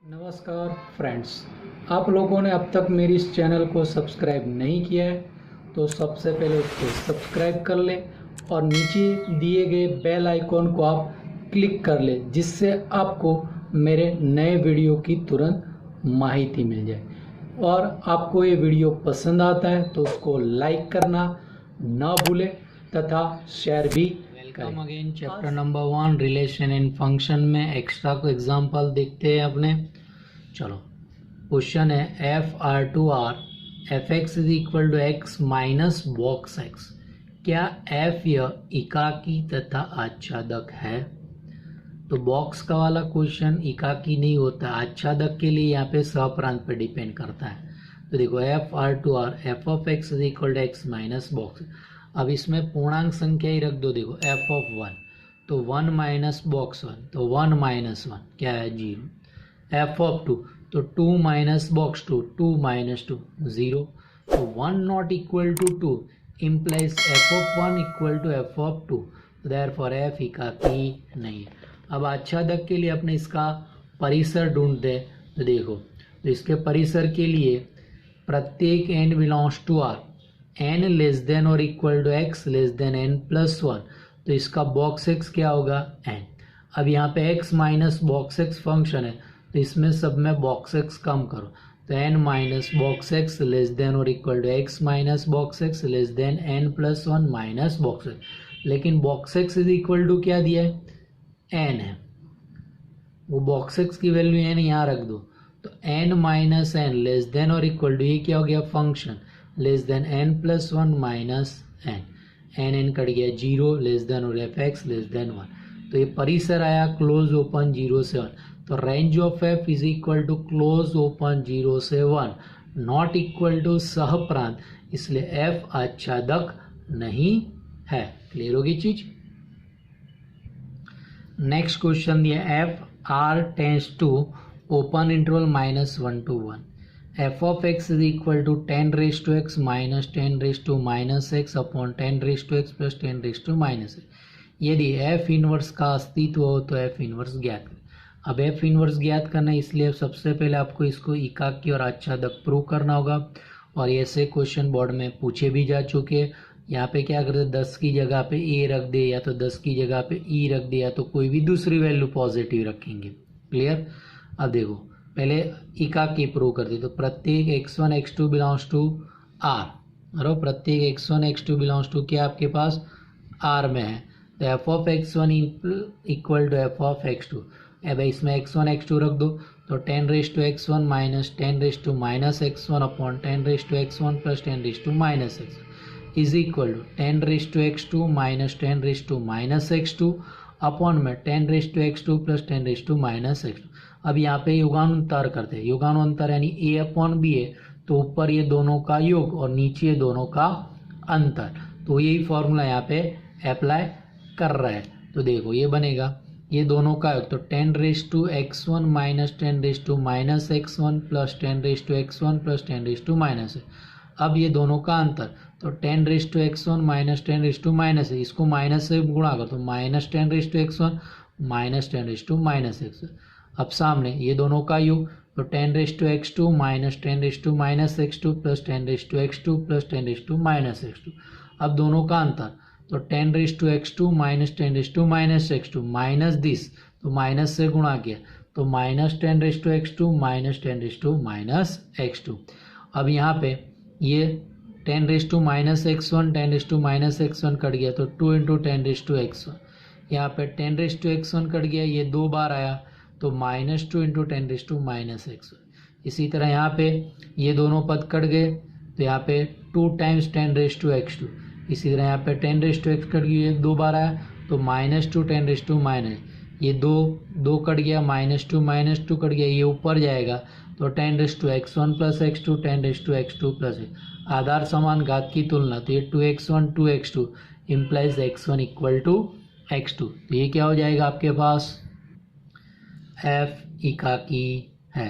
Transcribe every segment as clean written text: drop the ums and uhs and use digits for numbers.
नमस्कार फ्रेंड्स, आप लोगों ने अब तक मेरी इस चैनल को सब्सक्राइब नहीं किया है तो सबसे पहले उसको सब्सक्राइब कर लें और नीचे दिए गए बेल आइकॉन को आप क्लिक कर लें, जिससे आपको मेरे नए वीडियो की तुरंत माहिती मिल जाए। और आपको ये वीडियो पसंद आता है तो उसको लाइक करना ना भूलें तथा शेयर भी। Welcome again chapter number 1 relation in function में एक्स्ट्रा को एग्जांपल देखते हैं अपने। चलो, क्वेश्चन है F R to R F X is equal to X minus box X. क्या एफ यह एकाकी तथा आच्छादक है? तो बॉक्स का वाला क्वेश्चन एकाकी नहीं होता, आच्छादक के लिए यहाँ पे सहप्रांत पे डिपेंड करता है। तो देखो F R to R F of X is equal to X minus box. अब इसमें पूर्णांक संख्या ही रख दो। देखो एफ ऑफ 1 तो 1 माइनस बॉक्स 1 तो 1 माइनस 1 क्या है 0। एफ ऑफ 2 तो 2 माइनस बॉक्स 2 2 माइनस 2 0। तो 1 not equal to 2 implies F of 1 equal to F of 2, therefore F एकाकी नहीं है। अब आच्छादक के लिए अपने इसका परिसर ढूंढते हैं। तो देखो, तो इसके परिसर के लिए प्रत्येक n belongs to r, n less than और equal to x less than n plus 1, तो इसका बॉक्स x क्या होगा n। अब यहाँ पे x minus box x function है तो इसमें सब में बॉक्स x कम करो, तो n minus box x less than और equal to x minus box x less than n plus 1 minus box x। लेकिन box x is equal to क्या दिया है n है, वो बॉक्स x की वैल्यू n यहाँ रख दो। तो n minus n less than और इक्वल टू ये क्या हो गया function less than n plus 1 minus n cut गया 0 लेस देन और एफ एक्स लेस देन 1। तो ये परिसर आया क्लोज ओपन 0 से 1। तो range of F is equal to close open 0 से 1 नॉट इक्वल टू सहप्रांत, इसलिए एफ आच्छादक नहीं है। क्लियर होगी चीज। नेक्स्ट क्वेश्चन दिया F R tends to open interval -1 to 1 F of X is equal to 10 raise to X minus 10 raise to minus X upon 10 raise to X plus 10 raise to minus X. यदि F inverse का अस्तित्व हो तो F inverse ज्ञात करें। अब F inverse ज्ञात करना है, इसलिए सबसे पहले आपको इसको एकाकी और आच्छादक प्रूव करना होगा। और ऐसे क्वेश्चन बोर्ड में पूछे भी जा चुके हैं। यहाँ पे क्या करते 10 की जगह पे ए रख दे या तो 10 की जगह पे ई रख दे या तो कोई भी दूसरी वैल्यू पॉजिटिव रखेंगे। क्लियर। अब देखो पहले एकाकी प्रूव करते, तो प्रत्येक x1 x2 belongs to r और प्रत्येक x1 x2 बिलोंग्स टू क्या आपके पास r में है। तो F of x1 equal to F of x2। अब इसमें x1 x2 रख दो, तो 10 raise to x1 minus 10 raise to minus x1 upon 10 raise to x1 plus 10 raise to minus x is equal to 10 raise to x2 minus 10 raise to minus x2 upon में 10 raise to x2 plus 10 raise to minus x2। अब यहाँ पे योगानुसार करते हैं, योगानुसार यानी a upon B है, तो ऊपर ये दोनों का योग और नीचे दोनों का अंतर। तो यही फॉर्मूला यहाँ पे अप्लाई कर रहा है। तो देखो ये बनेगा ये दोनों का योग, तो 10 raise to x1 minus 10 raise to minus x1 plus 10 raise to x1 plus 10 raise to minus. अब ये दोनों का अंतर, तो 10 raise to x1 minus 10 raise to minus है, इसको माइनस से गुणा कर, तो minus 10 raise to x1 minus 10 raise to minus x। अब सामने ये दोनों का योग, तो 10 raise to x2 minus 10 raise to minus x2 plus 10 raise to x2 plus 10 raise to minus x2। अब दोनों का अंतर, तो 10 raise to x2 minus 10 raise to minus x2 minus this, तो माइनस से गुणा किया, तो minus 10 raise to x2 minus 10 raise to minus x2। अब यहाँ पे ये 10 raise to minus x1 10 raise to minus x1 cut गया, तो 2 इंटू 10 रेज टू x1। यहाँ पे 10 रेज टू x1 कट गया, ये 2 बार आया, तो -2 into 10 raise to minus x1। इसी तरह यहाँ पे ये दोनों पद कट गए, तो यहाँ पे 2 टाइम्स 10 रेज टू x2, इसी तरह यहाँ पे 10⁻x कट गई, 2 बार आया तो -2 10⁻⁻, ये 2 कट गया, -2 कट गया, ये ऊपर जाएगा तो 10⁻x1 + x2 10⁻x2 + x। आधार समान घात की तुलना, तो ये 2x1 2x2 implies x1 = x2। तो ये क्या हो जाएगा आपके पास, f एकाकी है।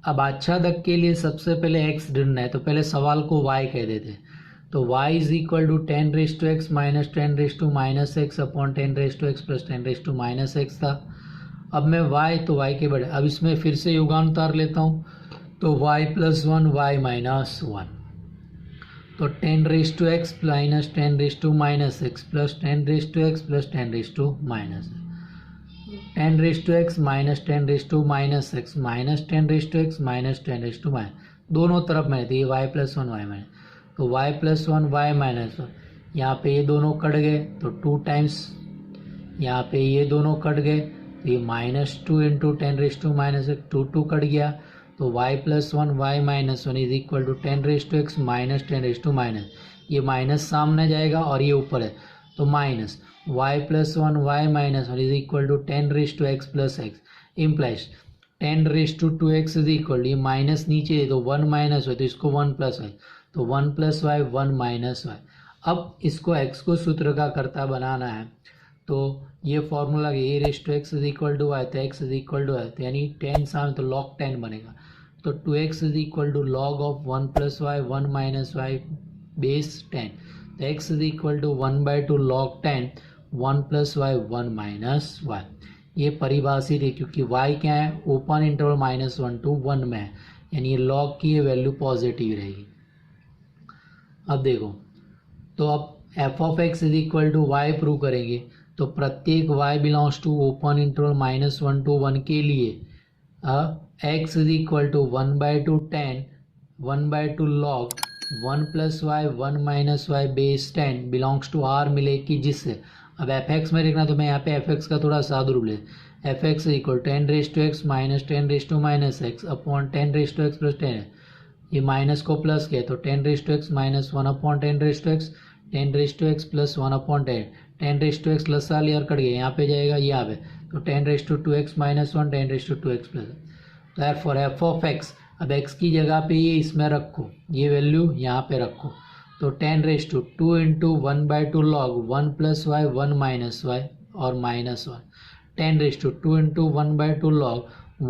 अब आच्छादक के लिए सबसे पहले x ढूंढना है, तो पहले सवाल को y कह देते हैं। तो y = 10⁻x - 10⁻x upon 10⁻x + 10⁻x था। अब मैं y, तो y के बड़े, अब इसमें फिर से योगान उतार लेता हूँ, तो y + 1 y - 1, तो 10⁻x - 10⁻x + 10⁻x + 10⁻x - 10⁻x - 10⁻x - 10⁻, दोनों तरफ में थी y + 1 y - तो y + 1 y - 1, यहाँ पे ये दोनों कट गए तो 2 टाइम्स, यहाँ पे ये दोनों कट गए तो ये -2 × 10⁻⁻, 2 कट गया, तो y + 1 y - 1 = 10⁻x - 10⁻, ये माइनस सामने जाएगा और ये ऊपर है तो minus y + 1 y - 1 = 10⁻x + x implies 10⁻2x ये माइनस नीचे है तो 1 माइनस है तो इसको 1 + y, तो 1 + y 1 - y। अब इसको x को सूत्र का कर्ता बनाना है, तो ये फॉर्मूला a⁻x = y, तो x = y, तो यानी 10 सामने तो log 10 बनेगा, तो 2x = log of 1 + y 1 - y base 10, तो x = 1/2 log 10 1 + y 1 - y। ये परिभाषित है क्योंकि y क्या है, ओपन इंटरवल -1 to 1 में है, यानी ये log की ये वैल्यू पॉजिटिव रहेगी। अब देखो, तो अब f(x) = y प्रूव करेंगे, तो प्रत्येक y belongs to open interval -1 to 1 के लिए x = 1/2 10 1/2 log 1 + y 1 - y base 10 belongs to r मिलेगी, जिससे अब fx में देखना, तो मैं यहाँ पे fx का थोड़ा सादु रूप ले, fx = 10⁻x - 10⁻x upon 10⁻x + 10, ये माइनस को प्लस किया तो 10⁻x - 1 upon 10⁻x 10⁻x + 1 upon 10 10⁻x लसा लिया कट गया, यहाँ पे जाएगा यहाँ पे, तो 10⁻2x - 1 10⁻2x plus, therefore f(x), अब x की जगह पे ये इसमें रखो, ये वैल्यू यहाँ पे रखो, तो 10⁻2 × 1/2 log 1 + y 1 - y और -1 10⁻2 × 1/2 log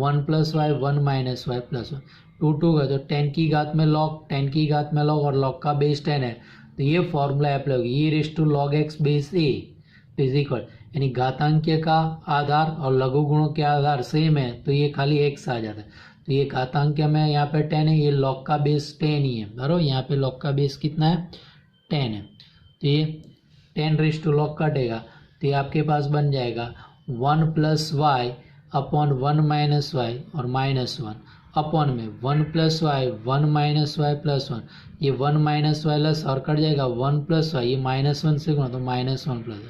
1 + y 1 - y प्लस 1 2 2 का, तो 10 की घात में log 10 की घात में log और log का बेस 10 है, तो ये फॉर्मूला अप्लाई होगी e log x base a physical, यानी घातांकीय का आधार और लघु गुणों के आधार सेम है, तो ये खाली x आ जाता है, तो ये घातांकीय में यहाँ पे 10 है, ये log का बेस 10 ही है, बराबर, यहाँ पे log का बेस कितना है 10 है, तो ये 10 log कटेगा, तो ये आपके पास बन जाएगा 1 + y अपॉन 1 - y और -1 अपॉन में 1 + y 1 - y प्लस 1, ये 1 - y लस और कट जाएगा 1 + y, ये -1 से गुणा तो -1 प्लस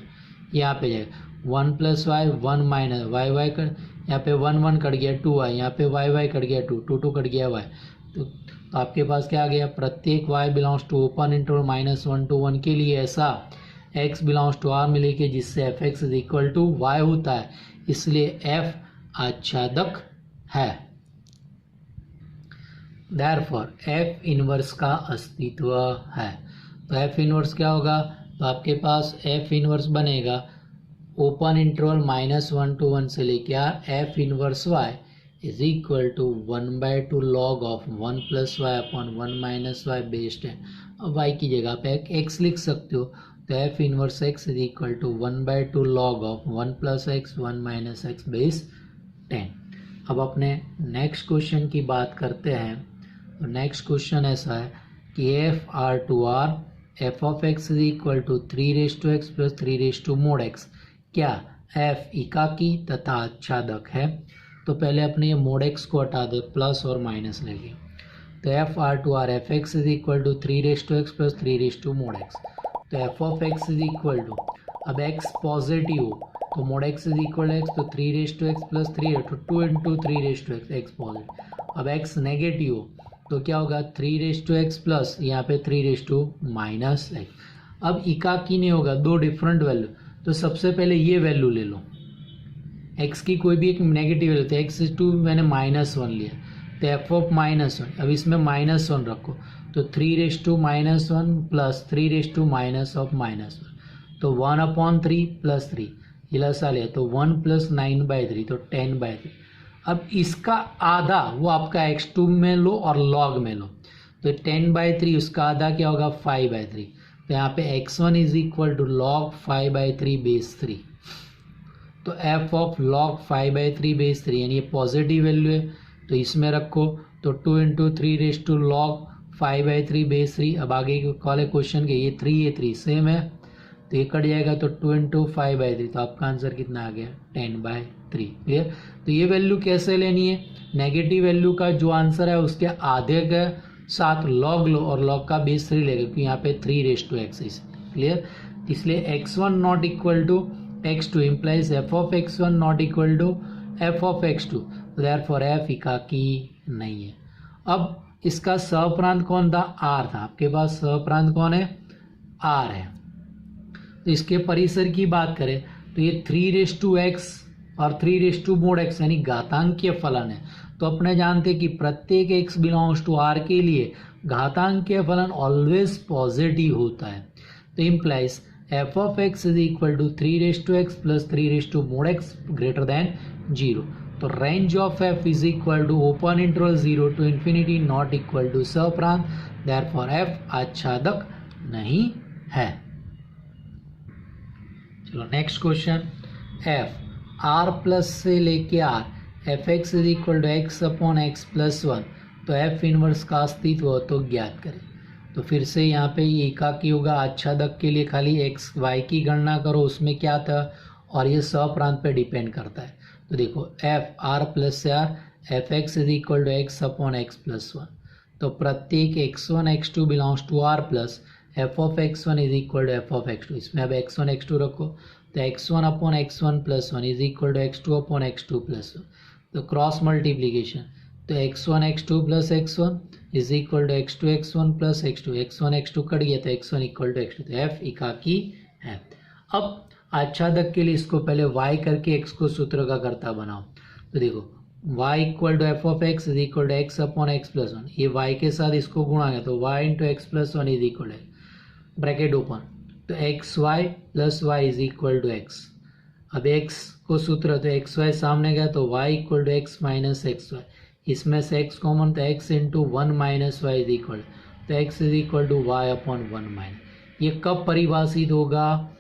यहाँ पे जाएगा 1 + y 1 - y कट, यहाँ पे 1 1 कट गया 2y, यहाँ पे y कट गया 2 2 2 कट गया y, तो आपके पास क्या आ गया, प्रत्येक y belongs to open interval -1 to 1 के लिए ऐसा x बिलोंग्स टू r मिलेगी, जिससे f(x) = y होता है, इसलिए f आच्छादक है। Therefore f इनवर्स का अस्तित्व है, तो f इनवर्स क्या होगा, तो आपके पास f इनवर्स बनेगा ओपन इंटरवल -1 to 1 से लेके f inverse y = 1/2 log of 1 + y upon 1 - y base 10। अब y की जगह पे x लिख सकते हो, तो f inverse x = 1/2 log of 1 + x 1 - x base 10। अब अपने नेक्स्ट क्वेश्चन की बात करते हैं, तो नेक्स्ट क्वेश्चन ऐसा है कि f(r)(r) f(x) = 3⁻x + 3⁻mod(x), क्या f एकाकी तथा आच्छादक है। तो पहले अपने ये mod(x) को हटा दो, प्लस और माइनस लेंगे, तो f(r)(r) f(x) = 3⁻x + 3⁻mod(x), तो f(x) अब x पॉजिटिव हो तो mod(x) = x, तो 3⁻x + 3 तो 2 × 3⁻x x पॉजिटिव। अब x नेगेटिव हो तो क्या होगा 3⁻x प्लस यहाँ पे 3⁻⁻x। अब एकाकी नहीं होगा, दो डिफरेंट वैल्यू, तो सबसे पहले ये वैल्यू ले लो, x की कोई भी एक नेगेटिव वैल्यू, तो x2 मैंने -1 लिया, तो f ऑफ -1, अब इसमें -1 रखो, तो 3⁻⁻1 प्लस 3⁻⁻⁻1, तो 1/3 प्लस 3, ये लसा लिया तो 1 प्लस 9/3, तो 10/3। अब इसका आधा वो आपका x2 में लो और log में लो, तो 10/3 उसका आधा क्या होगा 5/3, तो यहाँ पे x1 is equal to log 5/3 base 3, तो f ऑफ log 5/3 बेस 3 यानी ये पॉजिटिव वैल्यू है, तो इसमें रखो, तो 2 × 3 log 5/3 बेस 3। अब आगे वाले क्वेश्चन के ये 3 सेम है, तो ये कट जाएगा, तो 2 × 5/3, तो आपका आंसर कितना आ गया 10/3। क्लियर। तो ये वैल्यू कैसे लेनी है, नेगेटिव वैल्यू का जो आंसर है उसके आधे के साथ log लो और log का बेस 3 लेगा, क्योंकि यहाँ पे 3⁻x है। क्लियर। इसलिए x1 not equal to x2 implies f of x1 not equal to f of x2, therefore f एकाकी नहीं है। अब इसका सहप्रांत कौन था, r था, आपके पास सहप्रांत कौन है, r है। तो इसके परिसर की बात करें तो ये 3⁻x और 3⁻x यानी घातांकीय फलन है, तो अपने जानते कि प्रत्येक x बिलोंग्स टू r के लिए घातांकीय फलन ऑलवेज पॉजिटिव होता है, तो implies f of x is equal to 3⁻x plus 3⁻x greater than 0, तो रेंज ऑफ f is equal to open interval 0 to infinity not equal to सहप्रांत, therefore f आच्छादक नहीं है। चलो next question, f r plus से लेके r F X is equal to X upon X plus 1, तो f इनवर्स का अस्तित्व हो तो ज्ञात करें। तो फिर से यहाँ पे ये एकाकी होगा, आच्छादक के लिए खाली एक्स वाई की गणना करो, उसमें क्या था, और ये सहप्रांत पे डिपेंड करता है। तो देखो एफ आर प्लस से R F X is equal to X upon X plus 1, तो प्रत्येक x1 x2 belongs to r plus F of x1 is equal to F of x2, इसमें अब x1 x2 रखो, तो x1 upon x1 plus 1 is equal to x2 upon x2 plus 1, तो cross multiplication, तो x1 x2 plus x1 is equal to x2 x1 plus x2, x1 x2 cut गया तो x1 equal to x2, तो f एकाकी है। अब आच्छादक के लिए इसको पहले y करके x को सूत्र का कर्ता बनाओ, तो देखो y equal to F of X is equal to X upon X plus 1, ये y के साथ इसको गुणा है तो y into X plus 1 is equal to bracket open, तो X Y plus Y is equal to X. अब x को सूत्र तो एक्स वाई सामने गया तो y equal to X minus X Y, इसमें से x कॉमन तो x into 1 minus Y is equal, तो x is equal to Y upon 1 minus. ये कब परिभाषित होगा,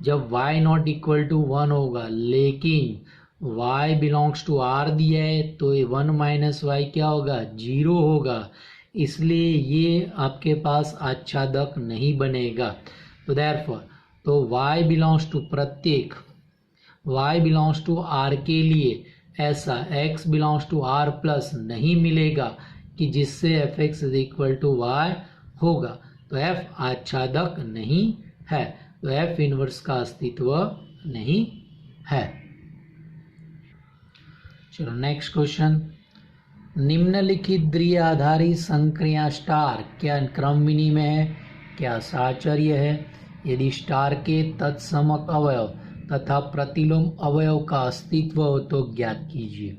जब y नॉट इक्वल टू 1 होगा, लेकिन y बिलोंग्स टू r दिया है तो ये 1 माइनस वाई क्या होगा 0 होगा, इसलिए ये आपके पास आच्छादक नहीं बनेगा। तो देयरफॉर तो y बिलोंग्स टू प्रत्येक y बिलोंग्स टू r के लिए ऐसा x belongs to r plus नहीं मिलेगा कि जिससे F X is equal to Y होगा, तो f आच्छादक नहीं है, तो f इनवर्स का अस्तित्व नहीं है। चलो नेक्स्ट क्वेश्चन, निम्नलिखित द्विआधारी संक्रिया स्टार क्या क्रम विनिमय है, क्या साहचर्य है, यदि स्टार के तत्समक अवयव तथा प्रतिलोम अवयव का अस्तित्व हो तो ज्ञात कीजिए।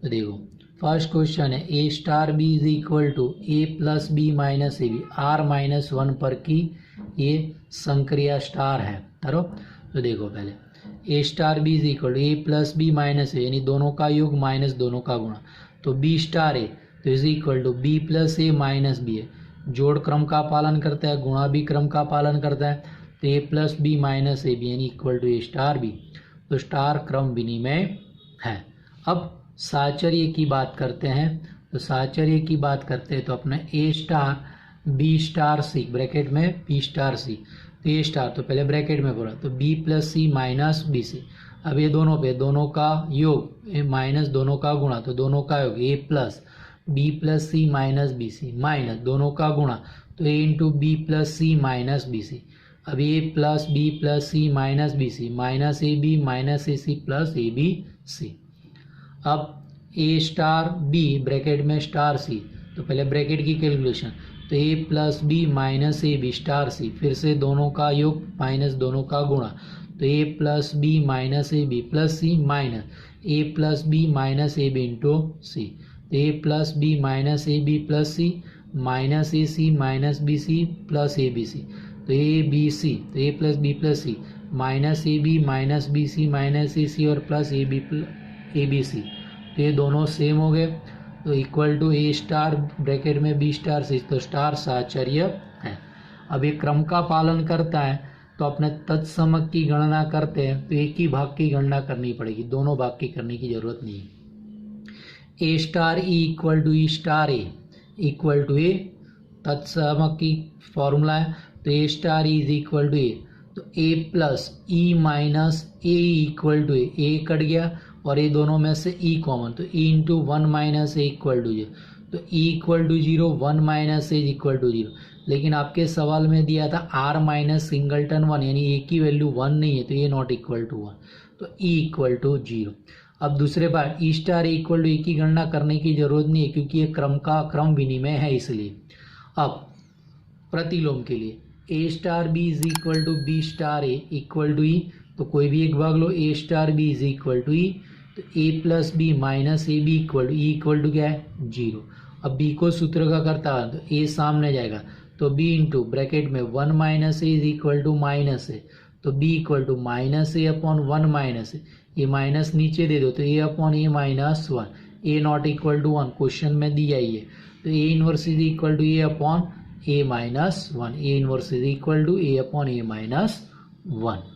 तो देखो फर्स्ट क्वेश्चन है ए star B is equal to A plus B minus A B R minus 1 पर की ये संक्रिया स्टार है। करो तो देखो पहले A star B is equal to A plus B minus A यानी दोनों का योग माइनस दोनों का गुणा, तो बी स्टार ए तो is equal to B plus A minus B है, जोड़ क्रम का पालन करता है, गुणा भी क्रम का पालन करता है, तो ए प्लस बी माइनस ए बी यानी equal to A star B, तो स्टार क्रम विनिमय है। अब साहचर्य की बात करते हैं, तो साहचर्य की बात करते हैं तो अपना ए स्टार बी स्टार सी ब्रैकेट में बी स्टार सी, तो ए स्टार तो पहले ब्रैकेट में बोला तो B plus C minus B C, अब ये दोनों पे दोनों का योग माइनस दोनों का गुणा, तो दोनों का योग A plus B plus C minus B C minus दोनों का गुणा, तो ए into B plus C minus B C, अब A plus B plus C minus B C minus A B minus A C plus A B C. अब ए star B bracket में star C, तो पहले bracket की calculation, तो ए plus B minus ए B star C, फिर से दोनों का योग माइनस दोनों का गुणा, तो ए प्लस बी माइनस ए बी प्लस सी माइनस ए प्लस बी माइनस ए बी इंटू सी, तो ए plus B minus A B plus C minus A C minus B C plus A B C, तो A B C, तो ए plus C minus A B minus B C minus A C और plus ए B C, तो ये दोनों same हो गए, तो equal to A star bracket में बी स्टार सी, तो स्टार साहचर्य है। अब ये क्रम का पालन करता है तो अपने तत्समक की गणना करते हैं तो एक ही भाग की गणना करनी पड़ेगी, दोनों भाग की करने की जरूरत नहीं है। ए star E equal to E star A equal to A, तत्समक की फॉर्मूला है, तो ए star E is equal to ए, तो ए plus E minus A equal to A cut गया और ये दोनों में से ई कॉमन, तो E into one minus A equal to 0, तो ई equal to 0 one minus A equal to 0, लेकिन आपके सवाल में दिया था आर माइनस सिंगलटन 1 यानी ए की वैल्यू 1 नहीं है तो ये नॉट इक्वल टू 1, तो ई इक्वल टू 0। अब दूसरे बार ई स्टार ए इक्वल टू ए की गणना करने की जरूरत नहीं है क्योंकि ये क्रम विनिमय है इसलिए। अब प्रतिलोम के लिए a star B is equal to b star A equal to e, तो कोई भी एक भाग लो, a star B is equal to e, तो ए plus B minus A b equal to e equal to क्या है 0। अब बी को सूत्र का करता है तो ए सामने जाएगा, तो बी इंटू ब्रैकेट में 1 minus a is equal to minus ए, तो B equal to minus a upon 1 minus a, ये माइनस नीचे दे दो तो a upon a minus 1, a not equal to 1 question में दिया ही है, तो ए inverse is equal to a upon a minus 1, a inverse is equal to a upon a minus 1।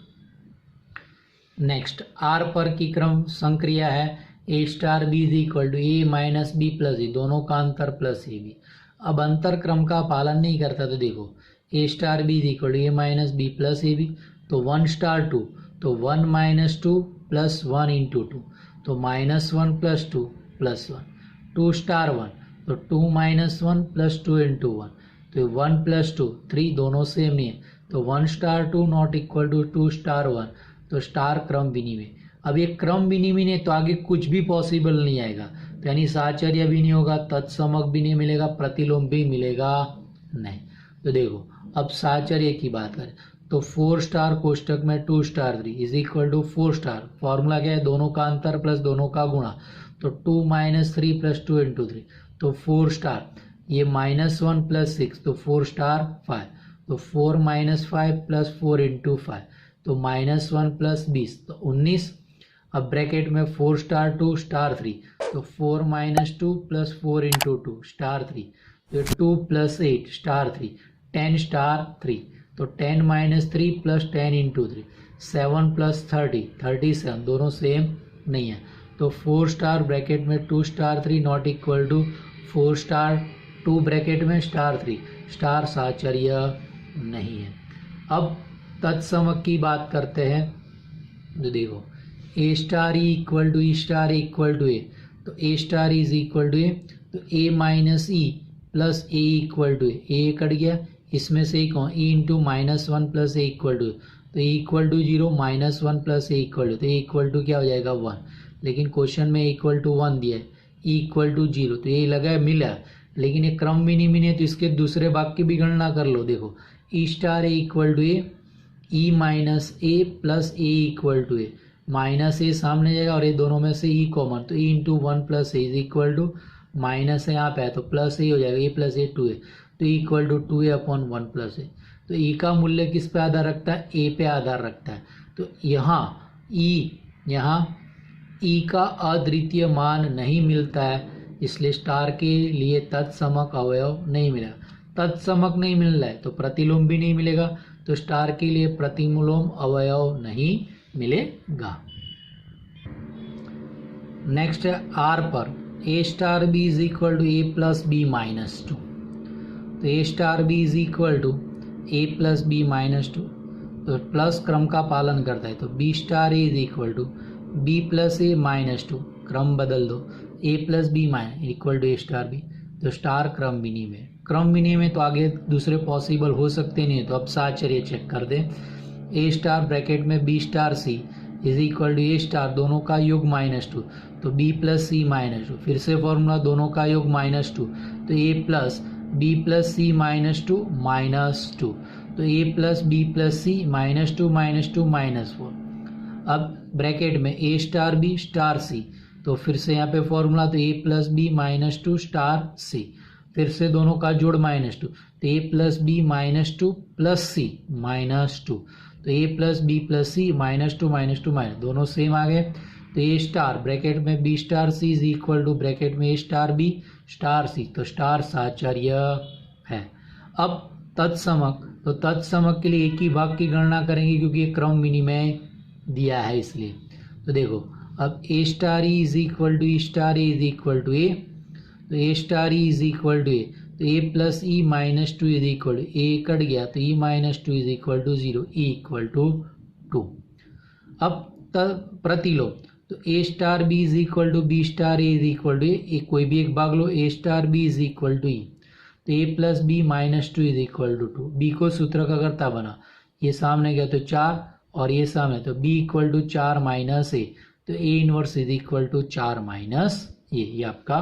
Next R पर की क्रम संक्रिया है ए star B is equal to a minus b plus a, दोनों का अंतर प्लस ए बी। अब अंतर क्रम का पालन नहीं करता तो देखो a star B is equal to a minus b plus A b, तो 1 स्टार 2, तो 1 माइनस 2 प्लस 1 इंटू 2, तो माइनस 1 प्लस 2 प्लस 1, 2 स्टार 1, तो 2 माइनस 1 प्लस 2 इंटू 1, तो 1 प्लस 2 3 दोनों सेम नहीं है, तो 1 star 2 not equal to 2 star 1, तो स्टार क्रम विनिमय। अब ये क्रम विनिमय ने तो आगे कुछ भी पॉसिबल नहीं आएगा, तो यानी साहचर्य भी नहीं होगा, तत्समक भी नहीं मिलेगा, प्रतिलोम भी मिलेगा नहीं। तो देखो अब साहचर्य की बात करें तो 4 स्टार कोष्टक में 2 star 3 is equal to 4 star, formula क्या है दोनों का अंतर प्लस दोनों का गुणा, तो 2 माइनस 3 प्लस 2 इंटू 3, तो 4 स्टार, ये माइनस 1 प्लस 6 तो 4 स्टार 5, तो 4 माइनस 5 प्लस 4 इंटू 5, तो माइनस 1 प्लस 20 तो 19। अब ब्रैकेट में 4 स्टार 2 स्टार 3, तो 4 माइनस 2 प्लस 4 इंटू 2 स्टार 3, तो 2 प्लस 8 स्टार 3, 10 स्टार 3, तो 10 माइनस 3 प्लस 10 इंटू 3, 7 प्लस 30 37, दोनों सेम नहीं है, तो 4 स्टार ब्रैकेट में 2 star 3 not equal to 4 star 2 bracket में स्टार 3, स्टार साहचर्य नहीं है। अब तत्समक की बात करते हैं तो देखो a star E equal to E star equal to ए, तो ए स्टार इज इक्वल टू ए, तो a minus e plus a equal to A cut गया, इसमें से एक e into minus 1 plus a equal to, तो a equal to 0 minus 1 plus a equal to, तो a equal to क्या हो जाएगा 1, लेकिन क्वेश्चन में इक्वल टू 1 दिया है, ई इक्वल टू 0, तो ये लगा है मिला, लेकिन ये क्रम भी नहीं मिले तो इसके दूसरे भाग की भी गणना कर लो। देखो e star A equal to a, e minus A plus a equal to a, minus a सामने जाएगा और ये दोनों में से ई कॉमन, तो E into 1 plus A is equal to minus है यहाँ पे है तो प्लस ए हो जाएगा, ए प्लस ए 2 ए, तो ई equal to 2 a upon 1 plus a, तो ई का मूल्य किस पे आधार रखता है ए पे आधार रखता है, तो यहाँ ई का अद्वितीय मान नहीं मिलता है, इसलिए स्टार के लिए तत्समक अवयव नहीं मिला, तत्समक नहीं मिल रहा है तो प्रतिलोम भी नहीं मिलेगा, तो स्टार के लिए प्रतिलोम अवयव नहीं मिलेगा। नेक्स्ट है आर पर a star B is equal to A plus B minus 2, तो ए star B is equal to A plus B minus 2, तो प्लस क्रम का पालन करता है, तो b star a is equal to B plus A minus 2, क्रम बदल दो, a plus B minus equal to A star B, तो स्टार क्रम विनिमय, क्रम विनिमय तो आगे दूसरे पॉसिबल हो सकते नहीं है, तो अब साहचर्य चेक कर दें, ए स्टार ब्रैकेट में B star C is equal to A star दोनों का योग माइनस 2, तो बी प्लस सी माइनस 2, फिर से फॉर्मूला दोनों का योग माइनस 2, तो ए प्लस बी प्लस सी -2 -2, तो ए प्लस बी प्लस सी -2 -2 -4। अब ब्रैकेट में A star B star C, तो फिर से यहाँ पे फॉर्मूला, तो ए प्लस बी -2 स्टार सी, फिर से दोनों का जोड़ -2, तो ए प्लस बी -2 प्लस सी -2, तो ए प्लस बी प्लस सी -2 -2 दोनों सेम आ गए। तो ए स्टार ब्रैकेट में B star C is equal to bracket में A star B star C, तो स्टार साहचर्य है। अब तत्समक, तो तत्समक के लिए एक ही भाग की गणना करेंगे क्योंकि ये क्रम विनिमय दिया है इसलिए। तो देखो अब ए star E is equal to E star a is equal to ए, तो ए star E is equal to ए, तो ए plus e -2 is equal to A cut गया तो e -2 is equal to 0, e equal to 2। अब प्रतिलोम, तो ए star B is equal to b star a is equal to a, कोई भी एक भाग लो, a star B is equal to e, तो ए plus b -2 is equal to 2, b को सूत्र का करता बना, ये सामने गया तो 4 और ये सामने, तो बी इक्वल टू 4 माइनस ए, तो ए inverse is equal to 4 minus ये आपका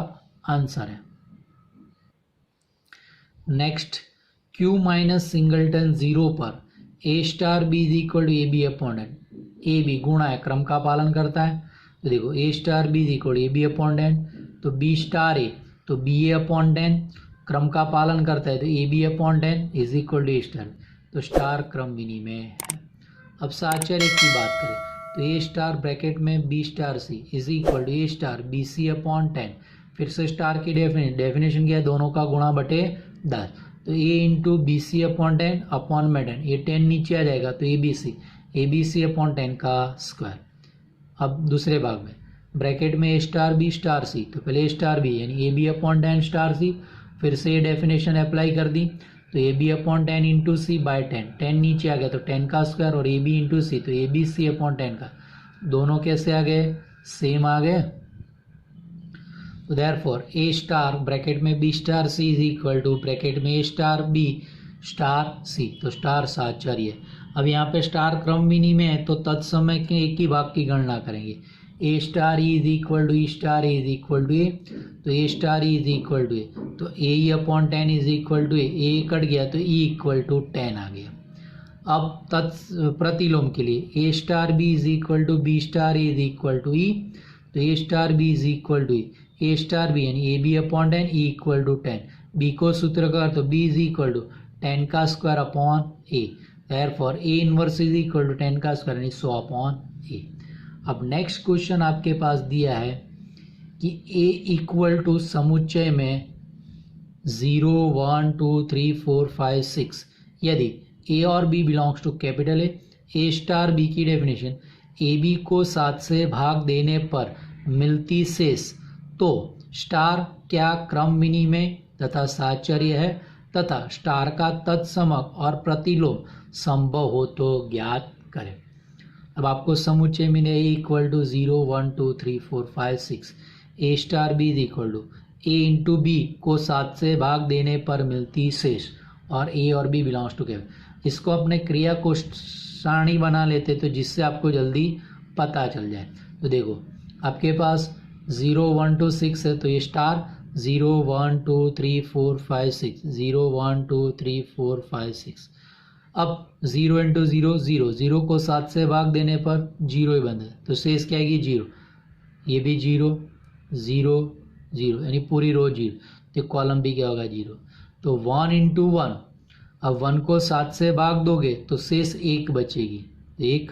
आंसर है। नेक्स्ट, क्यू माइनस सिंगलटन 0 पर a star B is equal to a B upon n, a b गुणा है क्रम का पालन करता है, तो देखो a star B is equal to a B upon n, तो बी स्टार ए तो बी ए अपॉन एन, क्रम का पालन करता है तो A B upon N is equal to A star, तो स्टार क्रम विनिमय है। अब साहचर्य की बात करें तो ए स्टार ब्रैकेट में B star C is equal to A star B C upon 10, फिर से स्टार की डेफिनेशन क्या है, दोनों का गुणा बटे 10, तो ए इंटू बी सी अपॉन 10 अपॉन में 10, ये 10 नीचे आ जाएगा तो ए बी सी अपॉन 10 का स्क्वायर। अब दूसरे भाग में ब्रैकेट में A star B star C, तो पहले ए स्टार बी यानी A B upon 10 star C, फिर से ये डेफिनेशन अप्लाई कर दी, तो A B upon 10 into C by 10, 10 नीचे आ गया तो 10 का स्क्वायर, और ए बी इंटू सी तो ए बी सी अपॉन 10 का, दोनों कैसे आ गए, सेम आ गए। तो देयरफॉर ए स्टार ब्रैकेट में B star C is equal to bracket में A star B star C, तो स्टार साहचर्य। अब यहाँ पे स्टार क्रम विनिमय है तो तत्समय के एक ही भाग की गणना करेंगे, a star E is equal to E star a is equal to ए, तो ए star E is equal to ए, तो a e upon 10 is equal to A cut गया तो ई इक्वल टू 10 आ गया। अब प्रतिलोम के लिए a star B is equal to b star a is equal to e, तो ए star B is equal to A star B यानी A B upon 10 e equal to 10, b को सूत्र का तो बी इज इक्वल टू 10 का square upon A, therefore A inverse is equal to 10 का square यानी 100 upon ए। अब नेक्स्ट क्वेश्चन आपके पास दिया है कि ए इक्वल टू समुच्चय में 0 1 2 3 4 5 6 यदि ए और B belongs to capital A star B की डेफिनेशन ए बी को 7 से भाग देने पर मिलती शेष, तो स्टार क्या क्रम विनिमय तथा साहचर्य है तथा स्टार का तत्समक और प्रतिलोम संभव हो तो ज्ञात करें। अब आपको समुच्चय में a equal to 0 1 2 3 4 5 6, a star B is equal to a into b को 7 से भाग देने पर मिलती शेष, और ए और बी बिलोंग्स टू कैपिटल। इसको अपने क्रिया को सारणी बना लेते तो जिससे आपको जल्दी पता चल जाए। तो देखो आपके पास 0 1 2 6 है तो ये स्टार 0 1 2 3 4 5 6 0 1 2 3 4 5 6। अब 0 इंटू 0 0, 0 को 7 से भाग देने पर 0 ही बंद है तो शेष क्या आएगी 0, ये भी 0 0 0 यानी पूरी रो 0, तो कॉलम भी क्या होगा 0। तो 1 इंटू 1, अब 1 को 7 से भाग दोगे तो शेष 1 बचेगी, 1।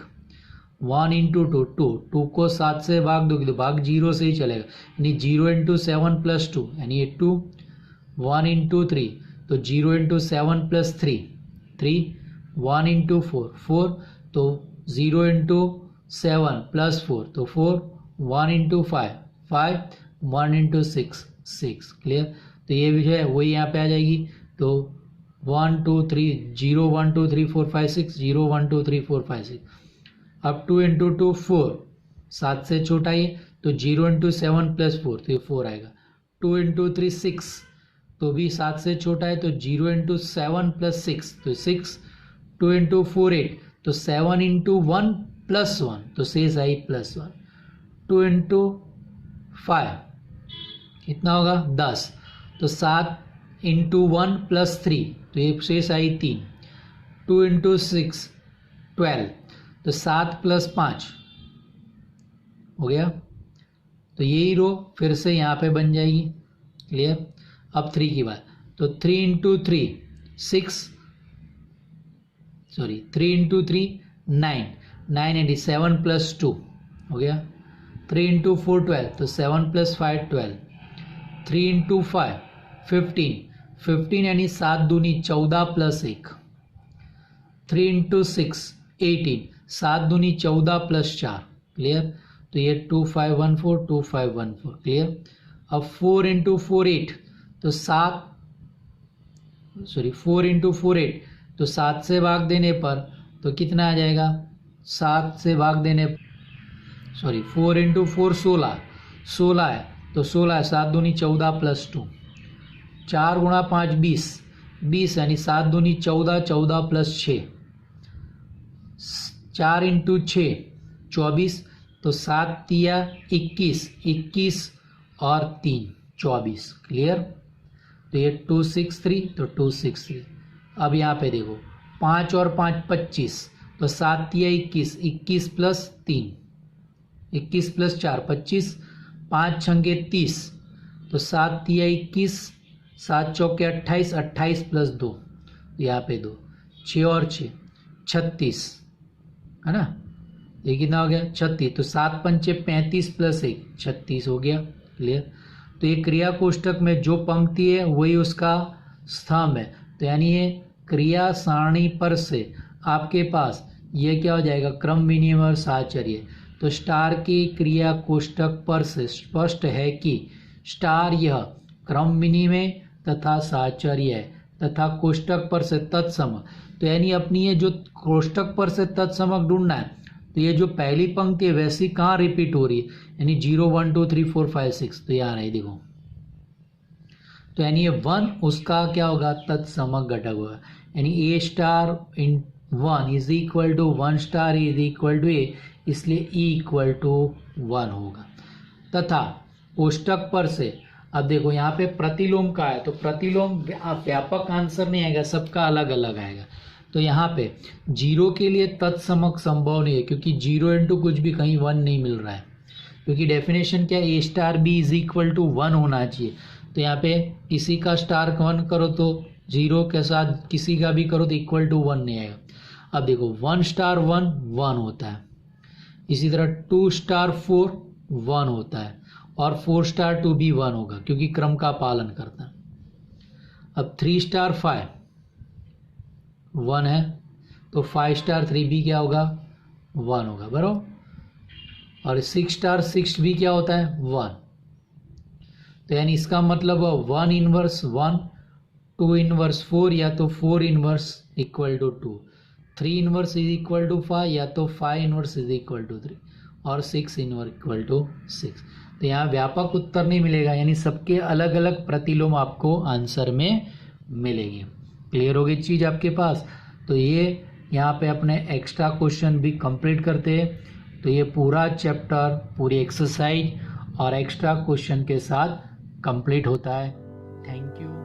1 इंटू 2 2, 2 को 7 से भाग दोगे तो भाग 0 से ही चलेगा यानी 0 इंटू 7 प्लस 2 यानी ये 2। 1 इंटू 3 तो 0 इंटू 7 प्लस 3 3। 1 इंटू 4 4, तो 0 इंटू 7 प्लस 4 तो 4। 1 इंटू 5 5, 1 इंटू 6 6। क्लियर, तो ये भी है वही यहाँ पे आ जाएगी। तो 1 2 3 0 1 2 3 4 5 6 0 1 2 3 4 5 6। अब 2 इंटू 2 4, 7 से छोटा ही तो 0 इंटू 7 प्लस 4 तो ये 4 आएगा। 2 इंटू 3 6, तो भी 7 से छोटा है तो 0 इंटू 7 प्लस 6 तो 6। 2 इंटू 4 8, तो 7 इंटू 1 प्लस 1 तो शेष आई प्लस 1। 2 इंटू 5 कितना होगा 10, तो 7 इंटू 1 प्लस 3, तो ये शेष आई 3, 2 इंटू 6 12, तो 7 प्लस 5 हो गया। तो यही रो फिर से यहाँ पे बन जाएगी। क्लियर। अब 3 की बात, तो 3 into 3 6, sorry 3 into 3 9, 9 and 7 plus 2 हो गया। 3 इंटू 4 12, तो 7 प्लस 5 12, 3 इंटू 5 15, 15 यानी 7 दूनी 14 प्लस 1, 3 इंटू 6 18, 7 दूनी 14 प्लस 4। क्लियर। तो ये 2514 2514। क्लियर। अब 4 इंटू 4 8, तो 4 इंटू 4 8, तो 7 से भाग देने पर तो कितना आ जाएगा, 7 से भाग देने 4 इंटू 4 16, 16 है, तो 16 है, 7 दूनी 14 प्लस 2, 4 गुणा 5 20, 20 यानी 7 दूनी 14, 14 प्लस 6, 4 इंटू 6 24, तो 7 तिया 21, 21 और 3 24। क्लियर। तो ये 263, तो 263। अब यहाँ पे देखो 5 और 5 25, तो 7 तिया 21, 21 प्लस 3, 21 प्लस 4 25, 5 छंगे 30, तो 7 तिया 21, 7 चौके 28, 28 प्लस 2, यहाँ पे 2, 6 और 6 36, है ना। ये कितना हो गया 36, तो 7 पंचे 35 प्लस 1 36 हो गया। क्लियर। तो ये क्रिया कोष्टक में जो पंक्ति है वही उसका स्तंभ है। तो यानी ये क्रिया सारणी पर से आपके पास ये क्या हो जाएगा, क्रम विनिमय और साहचर्य। तो स्टार की क्रिया कोष्टक पर से स्पष्ट है कि स्टार यह क्रम विनिमय तथा साहचर्य है तथा कोष्टक पर से तत्सम। तो यानी अपनी ये जो कोष्टक पर से तत्समक ढूंढना है, तो ये जो पहली पंक्ति है वैसी कहाँ रिपीट हो रही है, यानी 0 1 2 3 4 5 6, तो यहाँ है देखो। तो यानी ये 1 उसका क्या होगा, तत्समक घटक होगा। यानी ए स्टार इन 1 is equal to 1 star is equal to a, इसलिए ई इक्वल टू 1 होगा। तथा कोष्टक पर से अब देखो यहाँ पे प्रतिलोम का है, तो प्रतिलोम व्यापक आंसर नहीं आएगा, सबका अलग अलग आएगा। तो यहाँ पे 0 के लिए तत्समक संभव नहीं है, क्योंकि 0 इंटू कुछ भी कहीं 1 नहीं मिल रहा है, क्योंकि डेफिनेशन क्या है, ए star B is equal to 1 होना चाहिए। तो यहाँ पे किसी का स्टार 1 करो तो 0 के साथ किसी का भी करो तो इक्वल टू 1 नहीं आएगा। अब देखो 1 स्टार 1 1 होता है, इसी तरह 2 स्टार 4 1 होता है, और 4 स्टार 2 भी 1 होगा, क्योंकि क्रम का पालन करता है। अब 3 स्टार 5 1 है, तो 5 स्टार 3 भी क्या होगा, 1 होगा बराबर। और 6 स्टार 6 भी क्या होता है, 1। तो यानी इसका मतलब 1 इनवर्स 1, 2 इनवर्स 4, या तो 4 inverse equal to 2, 3 inverse is equal to 5, या तो 5 इनवर्स इज इक्वल टू 3, और 6 इनवर्स इक्वल टू 6। तो यहाँ व्यापक उत्तर नहीं मिलेगा, यानी सबके अलग अलग प्रतिलोम आपको आंसर में मिलेंगे। क्लियर हो गई चीज़ आपके पास। तो ये यहाँ पे अपने एक्स्ट्रा क्वेश्चन भी कंप्लीट करते हैं। तो ये पूरा चैप्टर पूरी एक्सरसाइज और एक्स्ट्रा क्वेश्चन के साथ कंप्लीट होता है। Thank you.